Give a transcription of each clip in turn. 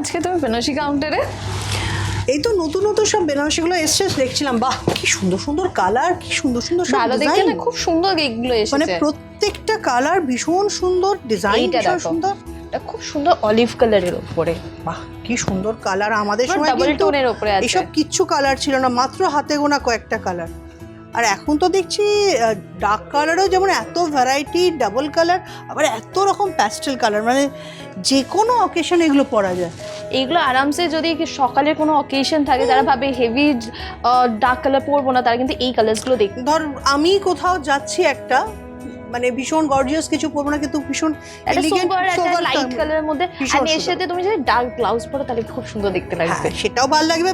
আজকে তুমি বেনারসি কাউন্টারে? এই তো নতুন নতুন সব বেনারসিগুলো এসছে, দেখছিলাম। বাহ, কি সুন্দর সুন্দর কালার, কি সুন্দর সুন্দর সব ভালো দেখতে না, ডিজাইন। খুব সুন্দর এগুলো এসেছে। মানে প্রত্যেকটা কালার ভীষণ সুন্দর, ডিজাইন ভীষণ সুন্দর। এটা খুব সুন্দর অলিভ কালারের উপরে। বাহ, কি সুন্দর কালার। আমাদের সময় ডাবল কিন্তু টোনের উপরে আছে। এসব কিচ্ছু কালার ছিল না, মাত্র হাতে গোনা কয়েকটা কালার। আর এখন তো দেখছি ডার্ক কালারও যেমন এত ভ্যারাইটি, ডাবল কালার, আবার এত রকম প্যাস্টেল কালার, মানে যে কোনো অকেশন এগুলো পরা যায়। এইগুলো আরামসে যদি সকালে কোনো অকেশন থাকে, যারা ভাবে হেভি ডার্ক কালার পরবো না, তারা কিন্তু এই কালারসগুলো দেখবে। ধর আমি কোথাও যাচ্ছি একটা মানে ভীষণ গর্জিয়াস কিছু পরবো না, কিন্তু ভীষণ এলিগেন্ট সোবার লাইট কালারের মধ্যে, আর এর সাথে তুমি যদি ডার্ক ব্লাউজ পরো তাহলে খুব সুন্দর দেখতে লাগবে। সেটাও ভালো লাগবে।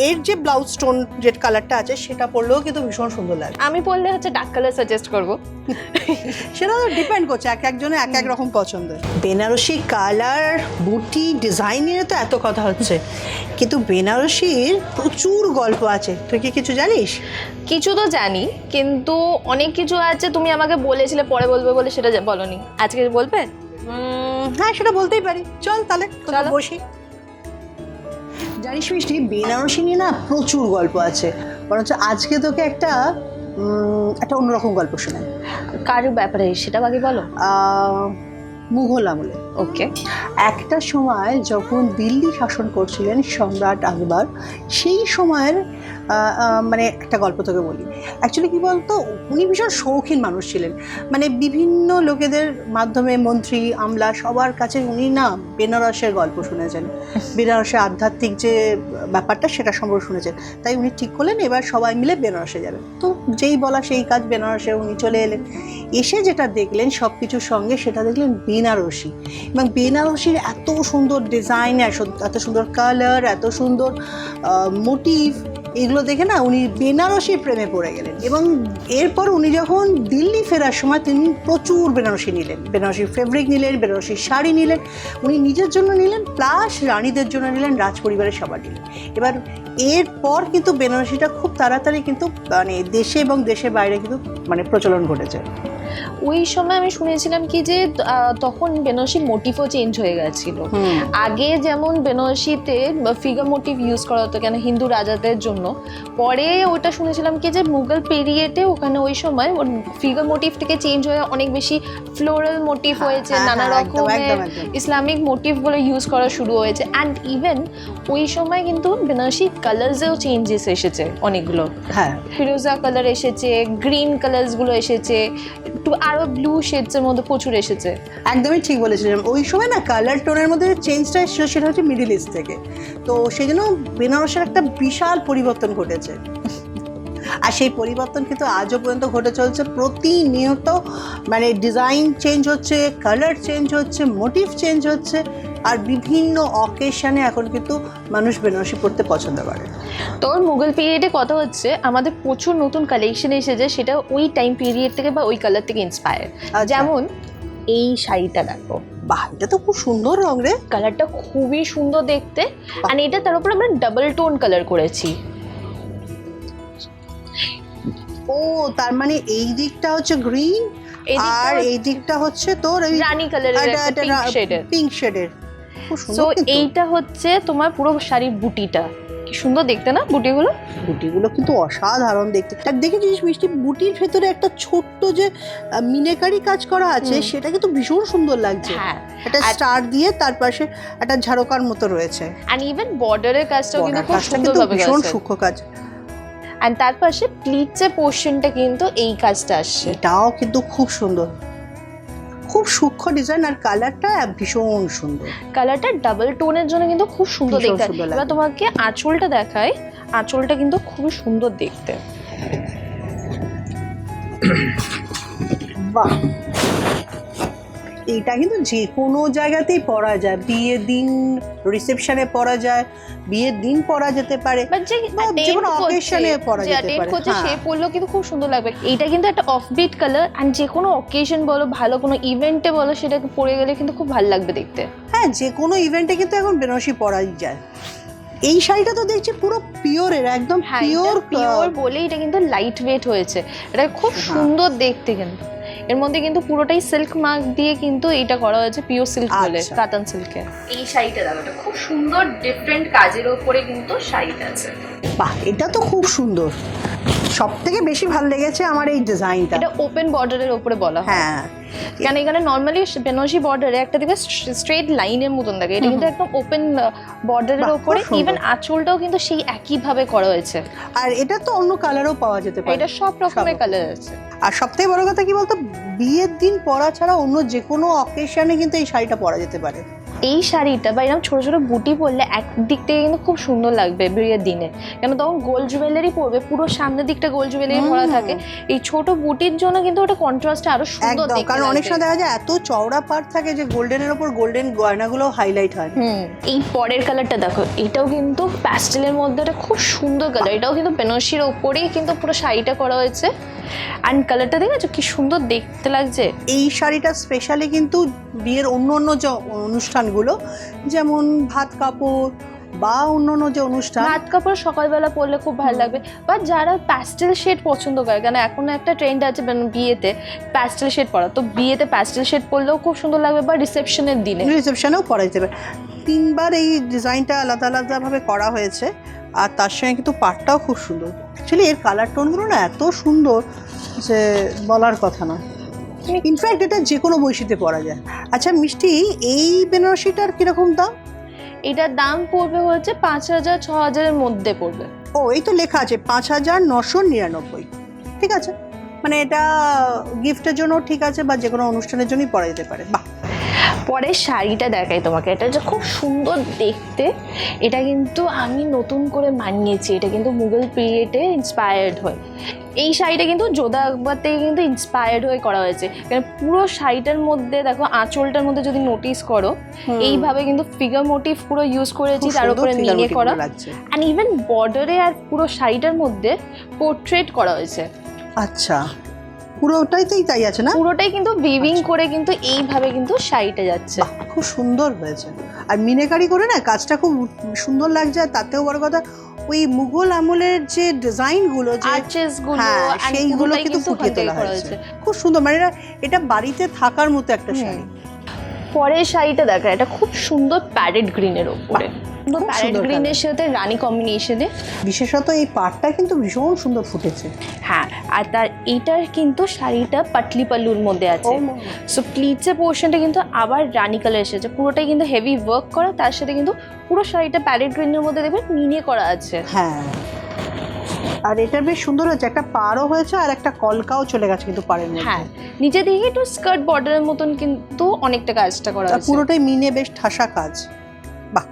এর যে ব্লাউজ টোন যে কালারটা আছে সেটা পরলেও কিন্তু ভীষণ সুন্দর লাগে। আমি পরলে হচ্ছে ডার্ক কালার সাজেস্ট করবো। সেটা তো ডিপেন্ড করছে, এক একজনের এক এক রকম পছন্দ। বেনারসি কালার, বুটি, ডিজাইন নিয়ে তো এত কথা হচ্ছে, কিন্তু বেনারসির প্রচুর গল্প আছে। তুই কি কিছু জানিস? কিছু তো জানি, কিন্তু অনেক কিছু আছে তুমি আমাকে বলেছিলে পরে বলবে বলে, সেটা বলনি। আজকে বলবে? হ্যাঁ, সেটা বলতেই পারি। চল তাহলে চলো বসি। জানিস মিষ্টি, বেনারসি নিয়ে না প্রচুর গল্প আছে, বরঞ্চ আজকে তোকে একটা অন্যরকম গল্প শোনাই। কার ব্যাপারে সেটা আগে বলো। মুঘল আমলে। ওকে। একটা সময় যখন দিল্লি শাসন করছিলেন সম্রাট আকবর, সেই সময়ের মানে একটা গল্প তোকে বলি। অ্যাকচুয়ালি কী বলতো, উনি ভীষণ শৌখিন মানুষ ছিলেন। মানে বিভিন্ন লোকেদের মাধ্যমে, মন্ত্রী আমলা সবার কাছে উনি না বেনারসের গল্প শুনেছেন, বেনারসের আধ্যাত্মিক যে ব্যাপারটা সেটা সম্পর্কে শুনেছেন। তাই উনি ঠিক করলেন এবার সবাই মিলে বেনারসে যাবেন। তো যেই বলা সেই কাজ, বেনারসে উনি চলে এলেন। এসে যেটা দেখলেন সব কিছুর সঙ্গে, সেটা দেখলেন বেনারসি। এবং বেনারসির এত সুন্দর ডিজাইন, এত সুন্দর কালার, এত সুন্দর মোটিভ, এগুলো দেখে না উনি বেনারসির প্রেমে পড়ে গেলেন। এবং এরপর উনি যখন দিল্লি ফেরার সময় তিনি প্রচুর বেনারসি নিলেন, বেনারসি ফেব্রিক নিলেন, বেনারসি শাড়ি নিলেন, উনি নিজের জন্য নিলেন, প্লাস রানীদের জন্য নিলেন, রাজ পরিবারের সবার নিলেন। এবার এরপর কিন্তু বেনারসিটা খুব তাড়াতাড়ি কিন্তু মানে দেশে এবং দেশের বাইরে কিন্তু মানে প্রচলন ঘটেছে। ওই সময় আমি শুনেছিলাম কি যে তখন বেনারসির মোটিভও চেঞ্জ হয়ে গেছিল। আগে যেমন বেনারসিতে ফিগার মোটিভ ইউজ করা হতো কেন হিন্দু রাজাদের জন্য, পরে ওটা শুনেছিলাম কি যে মুঘল পিরিয়ডে ওখানে ওই সময় ফিগার মোটিভ থেকে চেঞ্জ হয়ে অনেক বেশি ফ্লোরাল মোটিভ হয়েছে, নানা রকমের ইসলামিক মোটিভগুলো ইউজ করা শুরু হয়েছে। অ্যান্ড ইভেন ওই সময় কিন্তু বেনারসি কালার্সেও চেঞ্জেস এসেছে অনেকগুলো। হ্যাঁ, ফিরোজা কালার এসেছে, গ্রিন কালার্সগুলো এসেছে, একটু আরো ব্লু শেডসের মধ্যে প্রচুর এসেছে। একদমই ঠিক বলেছিলাম। ওই সময় না কালার টোনের মধ্যে চেঞ্জটা এসেছিল সেটা হচ্ছে মিডিল ইস্ট থেকে। তো সেই জন্য বেনারসের একটা বিশাল পরিবর্তন ঘটেছে। আর সেই পরিবর্তন কিন্তু আজও পর্যন্ত ঘটে চলছে। প্রতিনিয়ত মানে ডিজাইন চেঞ্জ হচ্ছে, কালার চেঞ্জ হচ্ছে, মোটিভ চেঞ্জ হচ্ছে। আর বিভিন্ন অকেশনে এখন কিন্তু মানুষ বেনারসি পরতে পছন্দ করে। তোর মুঘল পিরিয়ডে কথা হচ্ছে, আমাদের প্রচুর নতুন কালেকশন এসেছে, সেটা ওই টাইম পিরিয়ড থেকে বা ওই কালার থেকে ইন্সপায়ার। যেমন এই শাড়িটা দেখো, বাহ, এটা তো খুব সুন্দর রং রে। কালারটা খুবই সুন্দর দেখতে। আর এটা তার উপর আমরা ডাবল টোন কালার করেছি। ও, তার মানে এই দিকটা হচ্ছে গ্রিন আর এই দিকটা হচ্ছে তোর রানী কালারের পিঙ্ক শেডের। সো এইটা হচ্ছে তোমার পুরো শাড়ির বুটিটা। কি সুন্দর দেখতে না বুটিগুলো? বুটিগুলো কিন্তু অসাধারণ দেখতে। আর দেখেছিস মিষ্টি, বুটির ভেতরে একটা ছোট্ট যে মিনাকারি কাজ করা আছে, সেটা কিন্তু ভীষণ সুন্দর লাগছে। একটা স্টার দিয়ে তার পাশে একটা ঝাড়কার মতো রয়েছে। আর ইভেন বর্ডারের কাজটাও কিন্তু খুব সুন্দরভাবে ভীষণ সূক্ষ্ম কাজ। আর তার পাশে প্লিটসের পোর্শনটা কিন্তু এই কাজটা আসছে, এটাও কিন্তু খুব সুন্দর, খুব সূক্ষ্ম ডিজাইন। আর কালারটা ভীষণ সুন্দর, কালারটা ডাবল টোনের জন্য কিন্তু খুব সুন্দর দেখতে। এবার তোমাকে আঁচলটা দেখায়, আঁচলটা কিন্তু খুবই সুন্দর দেখতে। বাহ, এটা কিন্তু যে কোনো জায়গাতেই পরা যায়। বিয়ের দিন, রিসেপশনে পরা যায়, বিয়ের দিন পরা যেতে পারে, যে কোনো অকেশনে পরা যেতে পারে। সে পরলেও কিন্তু খুব সুন্দর লাগবে। এইটা কিন্তু একটা অফবিট কালার, অ্যান্ড যে কোনো অকেশন বলো, ভালো কোনো ইভেন্টে বলো, সেটাকে পরে গেলে কিন্তু খুব ভালো লাগবে দেখতে। হ্যাঁ, যে কোনো ইভেন্টে কিন্তু এখন বেনারসি পরাই যায়। এই শাড়িটা তো দেখছি পুরো পিওরের, একদম পিওর বলে এটা কিন্তু লাইট ওয়েট হয়েছে। এটা খুব সুন্দর দেখতে। কিন্তু এর মধ্যে কিন্তু পুরোটাই সিল্ক মার্ক দিয়ে কিন্তু এটা করা হয়েছে, পিওর সিল্ক বলে, আচ্ছা। কাতান সিল্কে। এই শাড়িটা দেখো, এটা খুব সুন্দর ডিফারেন্ট কাজের ওপরে কিন্তু শাড়িটা আছে। বাহ, এটা তো খুব সুন্দর। সব থেকে বেশি ভালো লেগেছে আমার এই ডিজাইনটা। এটা ওপেন বর্ডারের ওপরে বলা হয়, হ্যাঁ, কারণ এখানে নর্মালি বেনারসি বর্ডারে একটা দিকে স্ট্রেট লাইনের মতন থাকে, এটা কিন্তু একদম ওপেন বর্ডারের বাহ, ওপরে। খুব সুন্দর। ইভেন আঁচলটাও কিন্তু সেই একই ভাবে করা হয়েছে। আর এটা তো অন্য কালারও পাওয়া যেতে পারে। এটা সব রকমের সব কালার আছে। আর সবথেকে বড় কথা কি বলতো, বিয়ের দিন পরা ছাড়া অন্য যে কোনো অকেশনে কিন্তু এই শাড়িটা পরা যেতে পারে। এই শাড়িটা বা এরকম ছোট ছোট বুটি পরলে একদিক থেকে কিন্তু খুব সুন্দর লাগবে বিয়ের দিনে, কেন তখন গোল্ড জুয়েলারি পরবে, পুরো সামনের দিকটা গোল্ড জুয়েলারি পরা থাকে। এই ছোট বুটির জন্য কিন্তু ওটা কন্ট্রাস্টে আরো সুন্দর একদম, দেখতে কারণ অনেক লাগবে। সময় দেখা যায় এত চওড়া পাড় থাকে যে গোল্ডেনের ওপর গোল্ডেন গয়নাগুলো হাইলাইট হয়। এই পরের কালারটা দেখো, এটাও কিন্তু প্যাস্টেলের মধ্যে একটা খুব সুন্দর কালার। এটাও কিন্তু বেনারসির ওপরেই কিন্তু পুরো শাড়িটা করা হয়েছে। অ্যান্ড কালারটা দেখেছো কি সুন্দর দেখতে লাগছে। এই শাড়িটা স্পেশালি কিন্তু বিয়ের অন্য অন্য যে অনুষ্ঠানগুলো, যেমন ভাত কাপড় বা অন্য অন্য যে অনুষ্ঠান, ভাত কাপড় সকালবেলা পরলে খুব ভালো লাগবে। বা যারা প্যাস্টেল শেড পছন্দ করে, কেন এখন একটা ট্রেন্ড আছে বিয়েতে প্যাস্টেল শেড পরা, তো বিয়েতে প্যাস্টেল শেড পরলেও খুব সুন্দর লাগবে, বা রিসেপশনের দিনে। রিসেপশনেও পরা যেতে পারে। 3বার এই ডিজাইনটা আলাদা আলাদাভাবে করা হয়েছে, আর তার সঙ্গে কিন্তু পাটটাও খুব সুন্দর। অ্যাকচুয়ালি এর কালার টোনগুলো না এত সুন্দর যে বলার কথা না। ইনফ্যাক্ট এটা যে কোনো বৈশিতে পরা যায়। আচ্ছা মিষ্টি, এই বেনারসিটার কিরকম দাম? এটার দাম পড়বে হচ্ছে 5,000-6,000-এর মধ্যে পড়বে। ও, এই তো লেখা আছে 5,999। ঠিক আছে, মানে এটা গিফটের জন্য ঠিক আছে, বা যে কোনো অনুষ্ঠানের জন্যই পরা যেতে পারে। বাহ, পরের শাড়িটা দেখাই তোমাকে, এটা যে খুব সুন্দর দেখতে। এটা কিন্তু আমি নতুন করে মানিয়েছি, এটা কিন্তু মুঘল পিরিয়ডে ইন্সপায়ার্ড হয়ে। এই শাড়িটা কিন্তু যোধা আকবর থেকে কিন্তু ইন্সপায়ার্ড হয়ে করা হয়েছে। কারণ পুরো শাড়িটার মধ্যে দেখো, আঁচলটার মধ্যে যদি নোটিস করো, এইভাবে কিন্তু ফিগার মোটিভ পুরো ইউজ করেছি, খুব তার সুন্দর উপরে figure মিনে motive করা। গুলো লাগছে। অ্যান্ড ইভেন বর্ডারে আর পুরো শাড়িটার মধ্যে পোর্ট্রেট করা হয়েছে। আচ্ছা, পুরোটাইতেই তাই আছে না? পুরোটাই কিন্তু উইভিং করে কিন্তু এইভাবে কিন্তু শাড়িটা যাচ্ছে। বাহ, খুব সুন্দর হয়েছে। আর মিনেকারি করে না কাজটা খুব সুন্দর লাগছে। আর তাতেও বড় কথা, ওই মুঘল আমলের যে ডিজাইনগুলো, যে আর্চেস গুলো হ্যাঁ, and সেইগুলো পুরোটাই কিন্তু ফুটিয়ে ওখান থেকে তোলা করা হয়েছে। খুব সুন্দর, মানে এটা বাড়িতে থাকার মতো একটা শাড়ি। পরের শাড়িটা দেখা, এটা খুব সুন্দর প্যারেট গ্রিনের ওপরে, খুব প্যারেট সুন্দর গ্রিনের সাথে রানী কম্বিনেশনে। বিশেষত এই পাড়টা কিন্তু ভীষণ সুন্দর ফুটেছে। হ্যাঁ, আর তার এইটার কিন্তু শাড়িটা পাটলি পাল্লুর মধ্যে আছে। সো প্লিটসের পোর্শনটা কিন্তু আবার রানী কালার এসেছে, পুরোটাই কিন্তু হেভি ওয়ার্ক করা, তার সাথে কিন্তু পুরো শাড়িটা প্যারেট গ্রিনের মধ্যে দেখবেন মিনে করা আছে। হ্যাঁ, আর এটা বেশ সুন্দর হয়েছে, একটা পাড়ও হয়েছে আর একটা কলকাও চলে গেছে কিন্তু পাড়ের মধ্যে। হ্যাঁ, নিচে দিকে একটু স্কার্ট বর্ডারের মতন কিন্তু অনেকটা কাজটা করা আর আছে। পুরোটাই মিনে বেশ ঠাসা কাজ। বাহ,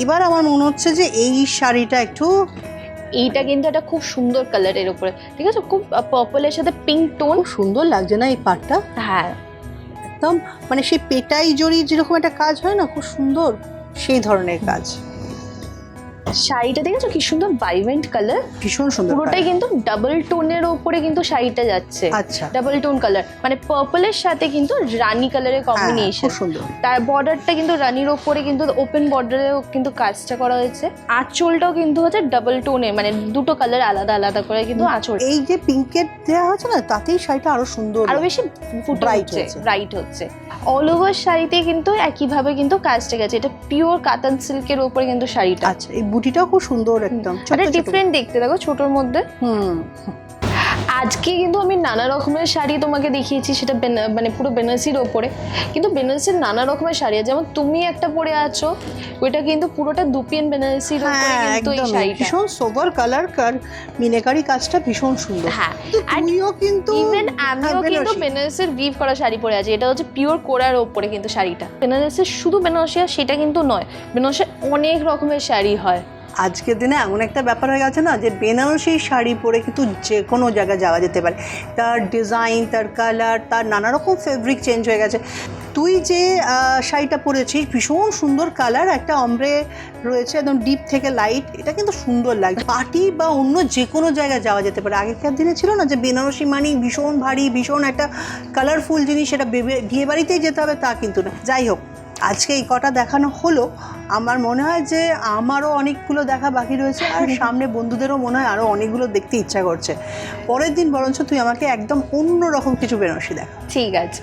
এবার আমার মনে হচ্ছে যে এই শাড়িটা একটু, এইটা কিন্তু একটা খুব সুন্দর কালারের উপরে, ঠিক আছে, খুব পার্পলের সাথে পিঙ্ক টোন। খুব সুন্দর লাগছে না এই পাড়টা? হ্যাঁ, একদম মানে সেই পেটাই জড়ি যেরকম একটা কাজ হয় না, খুব সুন্দর সেই ধরনের কাজ। শাড়িটা দেখেছো কি সুন্দর ভাইব্রেন্ট কালার, ভীষণ সুন্দর পুরোটাই colour। কিন্তু ডাবল টোনের উপরে কিন্তু শাড়িটা যাচ্ছে। আচ্ছা, ডাবল টোন কালার মানে পার্পলের সাথে কিন্তু রানী কালারের হ্যাঁ, কম্বিনেশন। খুব সুন্দর। তার বর্ডারটা কিন্তু রানীর ওপরে কিন্তু ওপেন বর্ডারেও কিন্তু কাজটা করা হয়েছে। আঁচলটাও কিন্তু হচ্ছে ডাবল টোনে, মানে দুটো কালার আলাদা আলাদা করে কিন্তু আঁচল। এই যে পিঙ্কের দেওয়া হচ্ছে না, তাতেই শাড়িটা আরো সুন্দর আরো বেশি ফুটে Bright হচ্ছে, হয়েছে। ব্রাইট হচ্ছে। অল ওভার শাড়িতে কিন্তু একইভাবে কিন্তু কাজটা গেছে। এটা পিওর কাতান সিল্কের উপরে কিন্তু শাড়িটা। আচ্ছা, এই বুটিটাও খুব সুন্দর একদম ছোট এটা ছোট। ডিফারেন্ট দেখতে, দেখো ছোটর মধ্যে। হুম, আজকে কিন্তু আমি নানা রকমের শাড়ি তোমাকে দেখিয়েছি, সেটা মানে পুরো বেনারসির ওপরে। কিন্তু বেনারসির নানা রকমের শাড়ি আছে, যেমন তুমি একটা পরে আছো, ওইটা কিন্তু পুরোটা দুপিয়ান বেনারসির ওপরে হ্যাঁ, কিন্তু এই একদম শাড়িটা। ভীষণ সোবার কালার, মিনেকারি কাজটা ভীষণ সুন্দর। হ্যাঁ, তো and তুমিও কিন্তু ইভেন আমিও হ্যাঁ, কিন্তু বেনারসি। বেনারসের উইভ করা শাড়ি পরে আছি। এটা হচ্ছে পিওর কোরার ওপরে কিন্তু শাড়িটা। বেনারসের শুধু বেনারসি আর সেটা কিন্তু নয়, বেনারসের অনেক রকমের শাড়ি হয়। আজকের দিনে এমন একটা ব্যাপার হয়ে গেছে না, যে বেনারসি শাড়ি পরে কিন্তু যে কোনো জায়গায় যাওয়া যেতে পারে। তার ডিজাইন, তার কালার, তার নানা রকম ফেব্রিক চেঞ্জ হয়ে গেছে। তুই যে শাড়িটা পরেছিস ভীষণ সুন্দর কালার, একটা অমব্রে রয়েছে একদম ডিপ থেকে লাইট, এটা কিন্তু সুন্দর লাগে। পার্টি বা অন্য যে কোনো জায়গায় যাওয়া যেতে পারে। আগেকার দিনে ছিল না যে বেনারসি মানেই ভীষণ ভারী, ভীষণ একটা কালারফুল জিনিস, সেটা বিয়ে বাড়িতেই যেতে হবে তা কিন্তু না। যাই হোক, আজকে এই কটা দেখানো হলো, আমার মনে হয় যে আমারও অনেকগুলো দেখা বাকি রয়েছে, আর সামনে বন্ধুদেরও মনে হয় আরও অনেকগুলো দেখতে ইচ্ছা করছে। পরের দিন বরঞ্চ তুই আমাকে একদম অন্য রকম কিছু বেনারসি দেখা। ঠিক আছে।